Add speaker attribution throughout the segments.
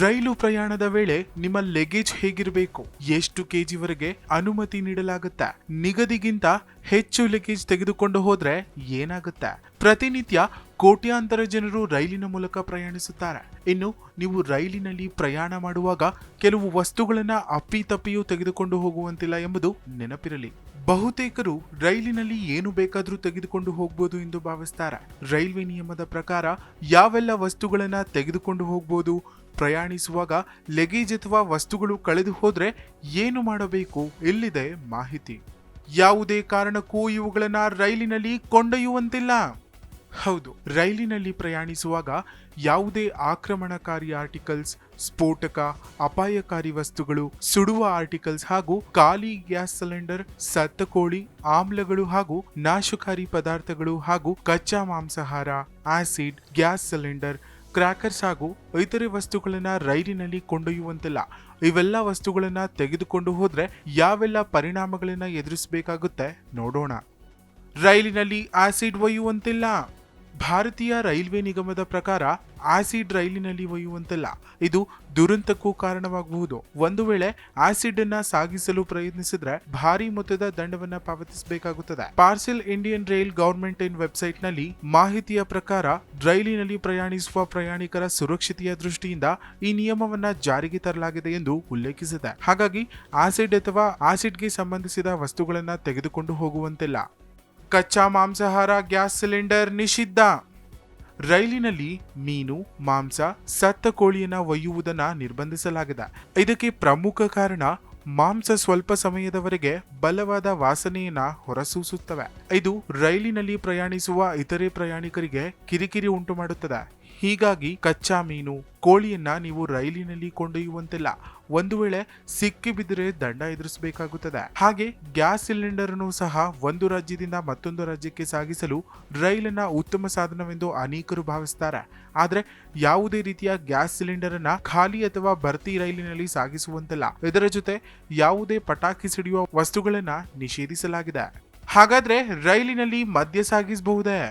Speaker 1: ರೈಲು ಪ್ರಯಾಣದ ವೇಳೆ ನಿಮ್ಮ ಲಗೇಜ್ ಹೇಗಿರಬೇಕು, ಎಷ್ಟು ಕೆಜಿವರೆಗೆ ಅನುಮತಿ ನೀಡಲಾಗುತ್ತೆ, ನಿಗದಿಗಿಂತ ಹೆಚ್ಚು ಲಗೇಜ್ ತೆಗೆದುಕೊಂಡು ಹೋದ್ರೆ ಏನಾಗುತ್ತೆ? ಪ್ರತಿನಿತ್ಯ ಕೋಟ್ಯಾಂತರ ಜನರು ರೈಲಿನ ಮೂಲಕ ಪ್ರಯಾಣಿಸುತ್ತಾರೆ. ಇನ್ನು ನೀವು ರೈಲಿನಲ್ಲಿ ಪ್ರಯಾಣ ಮಾಡುವಾಗ ಕೆಲವು ವಸ್ತುಗಳನ್ನ ಅಪ್ಪಿತಪ್ಪಿಯೂ ತೆಗೆದುಕೊಂಡು ಹೋಗುವಂತಿಲ್ಲ ಎಂಬುದು ನೆನಪಿರಲಿ. ಬಹುತೇಕರು ರೈಲಿನಲ್ಲಿ ಏನು ಬೇಕಾದರೂ ತೆಗೆದುಕೊಂಡು ಹೋಗ್ಬೋದು ಎಂದು ಭಾವಿಸ್ತಾರೆ. ರೈಲ್ವೆ ನಿಯಮದ ಪ್ರಕಾರ ಯಾವೆಲ್ಲ ವಸ್ತುಗಳನ್ನ ತೆಗೆದುಕೊಂಡು ಹೋಗ್ಬೋದು, ಪ್ರಯಾಣಿಸುವಾಗ ಲಗೇಜ್ ಅಥವಾ ವಸ್ತುಗಳು ಕಳೆದು ಹೋದ್ರೆ ಏನು ಮಾಡಬೇಕು, ಇಲ್ಲಿದೆ ಮಾಹಿತಿ. ಯಾವುದೇ ಕಾರಣಕ್ಕೂ ಇವುಗಳನ್ನ ರೈಲಿನಲ್ಲಿ ಕೊಂಡೊಯ್ಯುವಂತಿಲ್ಲ. ಹೌದು, ರೈಲಿನಲ್ಲಿ ಪ್ರಯಾಣಿಸುವಾಗ ಯಾವುದೇ ಆಕ್ರಮಣಕಾರಿ ಆರ್ಟಿಕಲ್ಸ್, ಸ್ಫೋಟಕ, ಅಪಾಯಕಾರಿ ವಸ್ತುಗಳು, ಸುಡುವ ಆರ್ಟಿಕಲ್ಸ್ ಹಾಗೂ ಖಾಲಿ ಗ್ಯಾಸ್ ಸಿಲಿಂಡರ್, ಸತ್ತ ಕೋಳಿ, ಆಮ್ಲಗಳು ಹಾಗೂ ನಾಶಕಾರಿ ಪದಾರ್ಥಗಳು ಹಾಗೂ ಕಚ್ಚಾ ಮಾಂಸಾಹಾರ, ಆಸಿಡ್, ಗ್ಯಾಸ್ ಸಿಲಿಂಡರ್, ಕ್ರ್ಯಾಕರ್ಸ್ ಹಾಗೂ ಇತರೆ ವಸ್ತುಗಳನ್ನ ರೈಲಿನಲ್ಲಿ ಕೊಂಡೊಯ್ಯುವಂತಿಲ್ಲ. ಇವೆಲ್ಲ ವಸ್ತುಗಳನ್ನ ತೆಗೆದುಕೊಂಡು ಹೋದ್ರೆ ಯಾವೆಲ್ಲ ಪರಿಣಾಮಗಳನ್ನ ಎದುರಿಸಬೇಕಾಗುತ್ತೆ ನೋಡೋಣ. ರೈಲಿನಲ್ಲಿ ಆಸಿಡ್ ಒಯ್ಯುವಂತಿಲ್ಲ. ಭಾರತೀಯ ರೈಲ್ವೆ ನಿಗಮದ ಪ್ರಕಾರ ಆಸಿಡ್ ರೈಲಿನಲ್ಲಿ ಒಯ್ಯುವಂತಿಲ್ಲ. ಇದು ದುರಂತಕ್ಕೂ ಕಾರಣವಾಗಬಹುದು. ಒಂದು ವೇಳೆ ಆಸಿಡ್ ಅನ್ನ ಸಾಗಿಸಲು ಪ್ರಯತ್ನಿಸಿದ್ರೆ ಭಾರಿ ಮೊತ್ತದ ದಂಡವನ್ನ ಪಾವತಿಸಬೇಕಾಗುತ್ತದೆ. ಪಾರ್ಸೆಲ್ ಇಂಡಿಯನ್ ರೈಲ್ ಗವರ್ಮೆಂಟ್ ಇನ್ ವೆಬ್ಸೈಟ್ ನಲ್ಲಿ ಮಾಹಿತಿಯ ಪ್ರಕಾರ ರೈಲಿನಲ್ಲಿ ಪ್ರಯಾಣಿಸುವ ಪ್ರಯಾಣಿಕರ ಸುರಕ್ಷತೆಯ ದೃಷ್ಟಿಯಿಂದ ಈ ನಿಯಮವನ್ನ ಜಾರಿಗೆ ತರಲಾಗಿದೆ ಎಂದು ಉಲ್ಲೇಖಿಸಿದೆ. ಹಾಗಾಗಿ ಆಸಿಡ್ ಅಥವಾ ಆಸಿಡ್ಗೆ ಸಂಬಂಧಿಸಿದ ವಸ್ತುಗಳನ್ನ ತೆಗೆದುಕೊಂಡು ಹೋಗುವಂತಿಲ್ಲ. ಕಚ್ಚಾ ಮಾಂಸಾಹಾರ, ಗ್ಯಾಸ್ ಸಿಲಿಂಡರ್ ನಿಷಿದ್ಧ. ರೈಲಿನಲ್ಲಿ ಮೀನು, ಮಾಂಸ, ಸತ್ತ ಕೋಳಿಯನ್ನ ಒಯ್ಯುವುದನ್ನ ನಿರ್ಬಂಧಿಸಲಾಗಿದೆ. ಇದಕ್ಕೆ ಪ್ರಮುಖ ಕಾರಣ ಮಾಂಸ ಸ್ವಲ್ಪ ಸಮಯದವರೆಗೆ ಬಲವಾದ ವಾಸನೆಯನ್ನ ಹೊರಸೂಸುತ್ತವೆ. ಇದು ರೈಲಿನಲ್ಲಿ ಪ್ರಯಾಣಿಸುವ ಇತರೆ ಪ್ರಯಾಣಿಕರಿಗೆ ಕಿರಿಕಿರಿ ಉಂಟು ಮಾಡುತ್ತದೆ. ಹೀಗಾಗಿ ಕಚ್ಚಾ ಮೀನು, ಕೋಳಿಯನ್ನ ನೀವು ರೈಲಿನಲ್ಲಿ ಕೊಂಡೊಯ್ಯುವಂತಿಲ್ಲ. ಒಂದು ವೇಳೆ ಸಿಕ್ಕಿ ಬಿದ್ದರೆ ದಂಡ ಎದುರಿಸಬೇಕಾಗುತ್ತದೆ. ಹಾಗೆ ಗ್ಯಾಸ್ ಸಿಲಿಂಡರ್ ಅನ್ನು ಸಹ ಒಂದು ರಾಜ್ಯದಿಂದ ಮತ್ತೊಂದು ರಾಜ್ಯಕ್ಕೆ ಸಾಗಿಸಲು ರೈಲನ್ನ ಉತ್ತಮ ಸಾಧನವೆಂದು ಅನೇಕರು ಭಾವಿಸುತ್ತಾರೆ. ಆದ್ರೆ ಯಾವುದೇ ರೀತಿಯ ಗ್ಯಾಸ್ ಸಿಲಿಂಡರ್ ಅನ್ನ ಖಾಲಿ ಅಥವಾ ಭರ್ತಿ ರೈಲಿನಲ್ಲಿ ಸಾಗಿಸುವಂತಿಲ್ಲ. ಇದರ ಜೊತೆ ಯಾವುದೇ ಪಟಾಕಿ ಸಿಡಿಯುವ ವಸ್ತುಗಳನ್ನ ನಿಷೇಧಿಸಲಾಗಿದೆ. ಹಾಗಾದ್ರೆ ರೈಲಿನಲ್ಲಿ ಮದ್ಯ ಸಾಗಿಸಬಹುದೇ?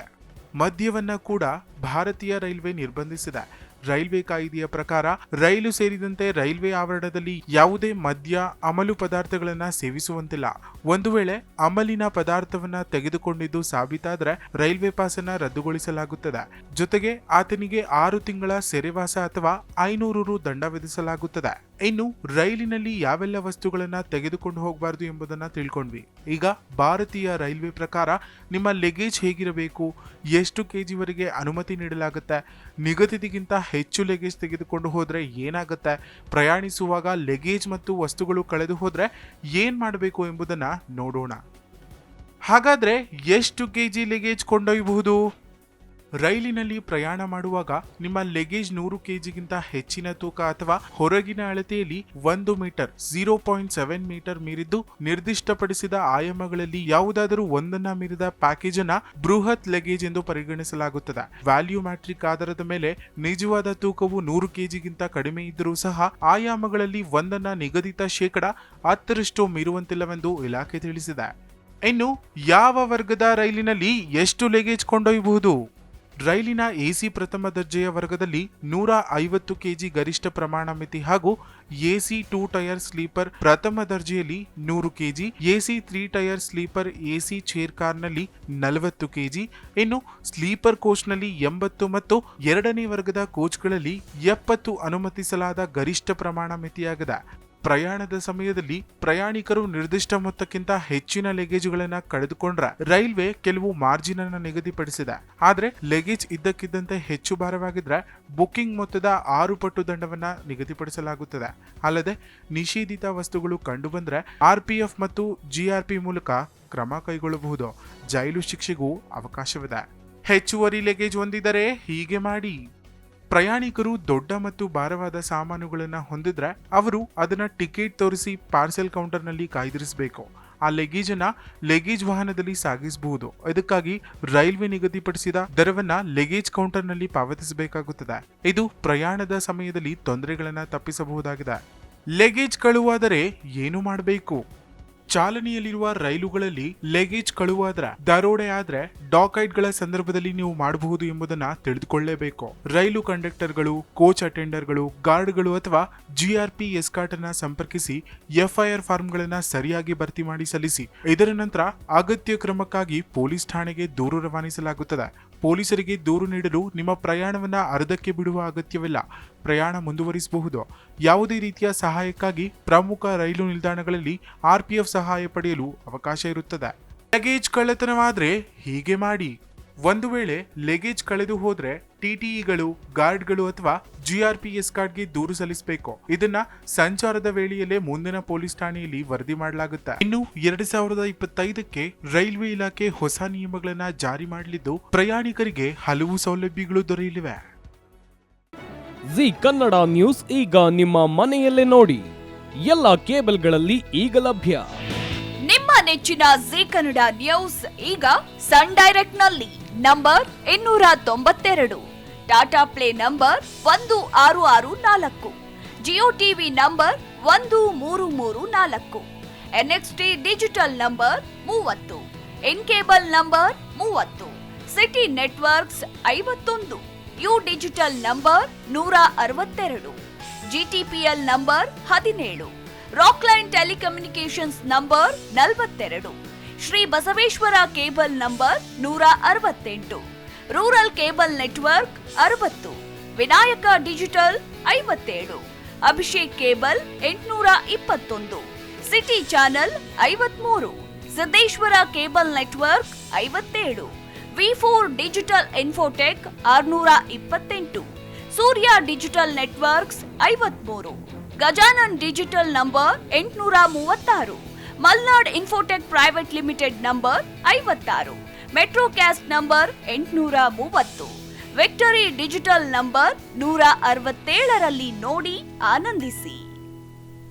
Speaker 1: ಮದ್ಯವನ್ನ ಕೂಡ ಭಾರತೀಯ ರೈಲ್ವೆ ನಿರ್ಬಂಧಿಸಿದೆ. ರೈಲ್ವೆ ಕಾಯ್ದೆಯ ಪ್ರಕಾರ ರೈಲು ಸೇರಿದಂತೆ ರೈಲ್ವೆ ಆವರಣದಲ್ಲಿ ಯಾವುದೇ ಮದ್ಯ, ಅಮಲು ಪದಾರ್ಥಗಳನ್ನ ಸೇವಿಸುವಂತಿಲ್ಲ. ಒಂದು ವೇಳೆ ಅಮಲಿನ ಪದಾರ್ಥವನ್ನ ತೆಗೆದುಕೊಂಡಿದ್ದು ಸಾಬೀತಾದ್ರೆ ರೈಲ್ವೆ ಪಾಸ್ ಅನ್ನ ರದ್ದುಗೊಳಿಸಲಾಗುತ್ತದೆ. ಜೊತೆಗೆ ಆತನಿಗೆ 6 ತಿಂಗಳ ಸೆರೆವಾಸ ಅಥವಾ 500 ರು ದಂಡ ವಿಧಿಸಲಾಗುತ್ತದೆ. ಇನ್ನು ರೈಲಿನಲ್ಲಿ ಯಾವೆಲ್ಲ ವಸ್ತುಗಳನ್ನ ತೆಗೆದುಕೊಂಡು ಹೋಗಬಾರದು ಎಂಬುದನ್ನ ತಿಳ್ಕೊಂಡ್ವಿ. ಈಗ ಭಾರತೀಯ ರೈಲ್ವೆ ಪ್ರಕಾರ ನಿಮ್ಮ ಲಗೇಜ್ ಹೇಗಿರಬೇಕು, ಎಷ್ಟು ಕೆಜಿವರೆಗೆ ಅನುಮತಿ ನೀಡಲಾಗುತ್ತೆ, ನಿಗದಿಗಿಂತ ಹೆಚ್ಚು ಲಗೇಜ್ ತೆಗೆದುಕೊಂಡು ಹೋದ್ರೆ ಏನಾಗುತ್ತೆ, ಪ್ರಯಾಣಿಸುವಾಗ ಲಗೇಜ್ ಮತ್ತು ವಸ್ತುಗಳು ಕಳೆದು ಹೋದ್ರೆ ಏನ್ ಮಾಡಬೇಕು ಎಂಬುದನ್ನ ನೋಡೋಣ. ಹಾಗಾದ್ರೆ ಎಷ್ಟು ಕೆಜಿ ಲಗೇಜ್ ಕೊಂಡೊಯ್ಯಬಹುದು? ರೈಲಿನಲ್ಲಿ ಪ್ರಯಾಣ ಮಾಡುವಾಗ ನಿಮ್ಮ ಲಗೇಜ್ 100 ಕೆಜಿಗಿಂತ ಹೆಚ್ಚಿನ ತೂಕ ಅಥವಾ ಹೊರಗಿನ ಅಳತೆಯಲ್ಲಿ 1 ಮೀಟರ್ 0.7 ಮೀಟರ್ ಮೀರಿದ್ದು ನಿರ್ದಿಷ್ಟಪಡಿಸಿದ ಆಯಾಮಗಳಲ್ಲಿ ಯಾವುದಾದರೂ ಒಂದನ್ನ ಮೀರಿದ ಪ್ಯಾಕೇಜ್ ಅನ್ನ ಬೃಹತ್ ಲಗೇಜ್ ಎಂದು ಪರಿಗಣಿಸಲಾಗುತ್ತದೆ. ವ್ಯಾಲ್ಯೂಮ್ಯಾಟ್ರಿಕ್ ಆಧಾರದ ಮೇಲೆ ನಿಜವಾದ ತೂಕವು 100 ಕೆಜಿಗಿಂತ ಕಡಿಮೆ ಇದ್ದರೂ ಸಹ ಆಯಾಮಗಳಲ್ಲಿ ಒಂದನ್ನ ನಿಗದಿತ 10% ಮೀರುವಂತಿಲ್ಲವೆಂದು ಇಲಾಖೆ ತಿಳಿಸಿದೆ. ಇನ್ನು ಯಾವ ವರ್ಗದ ರೈಲಿನಲ್ಲಿ ಎಷ್ಟು ಲಗೇಜ್ ಕೊಂಡೊಯ್ಯಬಹುದು? ರೈಲಿನ ಎಸಿ ಪ್ರಥಮ ದರ್ಜೆಯ ವರ್ಗದಲ್ಲಿ 150 ಕೆಜಿ ಗರಿಷ್ಠ ಪ್ರಮಾಣ ಮಿತಿ ಹಾಗೂ ಎಸಿ 2 ಟೈರ್ ಸ್ಲೀಪರ್ ಪ್ರಥಮ ದರ್ಜೆಯಲ್ಲಿ 100 KG, AC 3 tier sleeper AC chair ಕಾರ್ನಲ್ಲಿ 40 ಕೆಜಿ, ಇನ್ನು ಸ್ಲೀಪರ್ ಕೋಚ್ನಲ್ಲಿ 80 ಮತ್ತು ಎರಡನೇ ವರ್ಗದ ಕೋಚ್ಗಳಲ್ಲಿ 70 ಅನುಮತಿಸಲಾದ ಗರಿಷ್ಠ ಪ್ರಮಾಣ ಮಿತಿಯಾಗಿದೆ. ಪ್ರಯಾಣದ ಸಮಯದಲ್ಲಿ ಪ್ರಯಾಣಿಕರು ನಿರ್ದಿಷ್ಟ ಮೊತ್ತಕ್ಕಿಂತ ಹೆಚ್ಚಿನ ಲಗೇಜ್ಗಳನ್ನ ಕಳೆದುಕೊಂಡ್ರೆ ರೈಲ್ವೆ ಕೆಲವು ಮಾರ್ಜಿನ್ ಅನ್ನು ನಿಗದಿಪಡಿಸಿದೆ. ಆದ್ರೆ ಲಗೇಜ್ ಇದ್ದಕ್ಕಿದ್ದಂತೆ ಹೆಚ್ಚು ಭಾರವಾಗಿದ್ರೆ ಬುಕಿಂಗ್ ಮೊತ್ತದ 6 ಪಟ್ಟು ದಂಡವನ್ನ ನಿಗದಿಪಡಿಸಲಾಗುತ್ತದೆ. ಅಲ್ಲದೆ ನಿಷೇಧಿತ ವಸ್ತುಗಳು ಕಂಡುಬಂದ್ರೆ RPF ಮತ್ತು GRP ಮೂಲಕ ಕ್ರಮ ಕೈಗೊಳ್ಳಬಹುದು. ಜೈಲು ಶಿಕ್ಷೆಗೂ ಅವಕಾಶವಿದೆ. ಹೆಚ್ಚುವರಿ ಲಗೇಜ್ ಹೊಂದಿದರೆ ಹೀಗೆ ಮಾಡಿ. ಪ್ರಯಾಣಿಕರು ದೊಡ್ಡ ಮತ್ತು ಭಾರವಾದ ಸಾಮಾನುಗಳನ್ನ ಹೊಂದಿದ್ರೆ ಅವರು ಅದನ್ನ ಟಿಕೆಟ್ ತೋರಿಸಿ ಪಾರ್ಸೆಲ್ ಕೌಂಟರ್ ನಲ್ಲಿ ಕಾಯ್ದಿರಿಸಬೇಕು. ಆ ಲಗೇಜ್ ಅನ್ನ ಲಗೇಜ್ ವಾಹನದಲ್ಲಿ ಸಾಗಿಸಬಹುದು. ಇದಕ್ಕಾಗಿ ರೈಲ್ವೆ ನಿಗದಿಪಡಿಸಿದ ದರವನ್ನ ಲಗೇಜ್ ಕೌಂಟರ್ ನಲ್ಲಿ ಪಾವತಿಸಬೇಕಾಗುತ್ತದೆ. ಇದು ಪ್ರಯಾಣದ ಸಮಯದಲ್ಲಿ ತೊಂದರೆಗಳನ್ನ ತಪ್ಪಿಸಬಹುದಾಗಿದೆ. ಲಗೇಜ್ ಕಳುವಾದರೆ ಏನು ಮಾಡಬೇಕು? ಚಾಲನೆಯಲ್ಲಿರುವ ರೈಲುಗಳಲ್ಲಿ ಲಗೇಜ್ ಕಳುವಾದ್ರೆ, ದರೋಡೆ ಆದ್ರೆ ಡಾಕೈಟ್ಗಳ ಸಂದರ್ಭದಲ್ಲಿ ನೀವು ಮಾಡಬಹುದು ಎಂಬುದನ್ನ ತಿಳಿದುಕೊಳ್ಳಲೇಬೇಕು. ರೈಲು ಕಂಡಕ್ಟರ್ಗಳು, ಕೋಚ್ ಅಟೆಂಡರ್ಗಳು, ಗಾರ್ಡ್ಗಳು ಅಥವಾ GRP ಎಸ್ಕಾರ್ಟ್ ಅನ್ನ ಸಂಪರ್ಕಿಸಿ FIR ಫಾರ್ಮ್ಗಳನ್ನ ಸರಿಯಾಗಿ ಭರ್ತಿ ಮಾಡಿ ಸಲ್ಲಿಸಿ. ಇದರ ನಂತರ ಅಗತ್ಯ ಕ್ರಮಕ್ಕಾಗಿ ಪೊಲೀಸ್ ಠಾಣೆಗೆ ದೂರು ರವಾನಿಸಲಾಗುತ್ತದೆ. ಪೊಲೀಸರಿಗೆ ದೂರು ನೀಡಲು ನಿಮ್ಮ ಪ್ರಯಾಣವನ್ನ ಅರ್ಧಕ್ಕೆ ಬಿಡುವ ಅಗತ್ಯವಿಲ್ಲ. ಪ್ರಯಾಣ ಮುಂದುವರಿಸಬಹುದು. ಯಾವುದೇ ರೀತಿಯ ಸಹಾಯಕ್ಕಾಗಿ ಪ್ರಮುಖ ರೈಲು ನಿಲ್ದಾಣಗಳಲ್ಲಿ RPF ಸಹಾಯ ಪಡೆಯಲು ಅವಕಾಶ ಇರುತ್ತದೆ. ಲಗೇಜ್ ಕಳ್ಳತನವಾದ್ರೆ ಹೀಗೆ ಮಾಡಿ. ಒಂದು ವೇಳೆ ಲಗೇಜ್ ಕಳೆದು ಹೋದ್ರೆ TTEಗಳು, ಗಾರ್ಡ್ಗಳು ಅಥವಾ GRP ಎಸ್ಕಾರ್ಟ್ಗೆ ದೂರು ಸಲ್ಲಿಸಬೇಕು. ಇದನ್ನ ಸಂಚಾರದ ವೇಳೆಯಲ್ಲೇ ಮುಂದಿನ ಪೊಲೀಸ್ ಠಾಣೆಯಲ್ಲಿ ವರದಿ ಮಾಡಲಾಗುತ್ತೆ. ಇನ್ನು 2025ಕ್ಕೆ ರೈಲ್ವೆ ಇಲಾಖೆ ಹೊಸ ನಿಯಮಗಳನ್ನ ಜಾರಿ ಮಾಡಲಿದ್ದು, ಪ್ರಯಾಣಿಕರಿಗೆ ಹಲವು ಸೌಲಭ್ಯಗಳು ದೊರೆಯಲಿವೆ.
Speaker 2: ಜಿ ಕನ್ನಡ ನ್ಯೂಸ್ ಈಗ ನಿಮ್ಮ ಮನೆಯಲ್ಲೇ ನೋಡಿ. ಎಲ್ಲ ಕೇಬಲ್ಗಳಲ್ಲಿ ಈಗ ಲಭ್ಯ.
Speaker 3: ನಿಮ್ಮ ನೆಚ್ಚಿನ ಜಿ ಕನ್ನಡ ನ್ಯೂಸ್ ಈಗ ಸನ್ ಡೈರೆಕ್ಟ್ ನಲ್ಲಿ number 292, Tata play number 1664, Jio TV number 1334, NXT digital number 30, in cable number 30, city networks 51, U digital number 162, GTPL number 17, Rockline telecommunications number 42, Shri Basaveshwara cable number 168, rural cable network 60, Vinayaka digital 57, Abhishek cable 821, city channel 53, Siddeshwara cable network 57, V4 digital Infotech 628, Surya digital networks 53, Gajanan digital number 836, Malnad Infotech private limited number 56, Metrocast number 830, Victory Digital number 167ರಲ್ಲಿ ನೋಡಿ ಆನಂದಿಸಿ.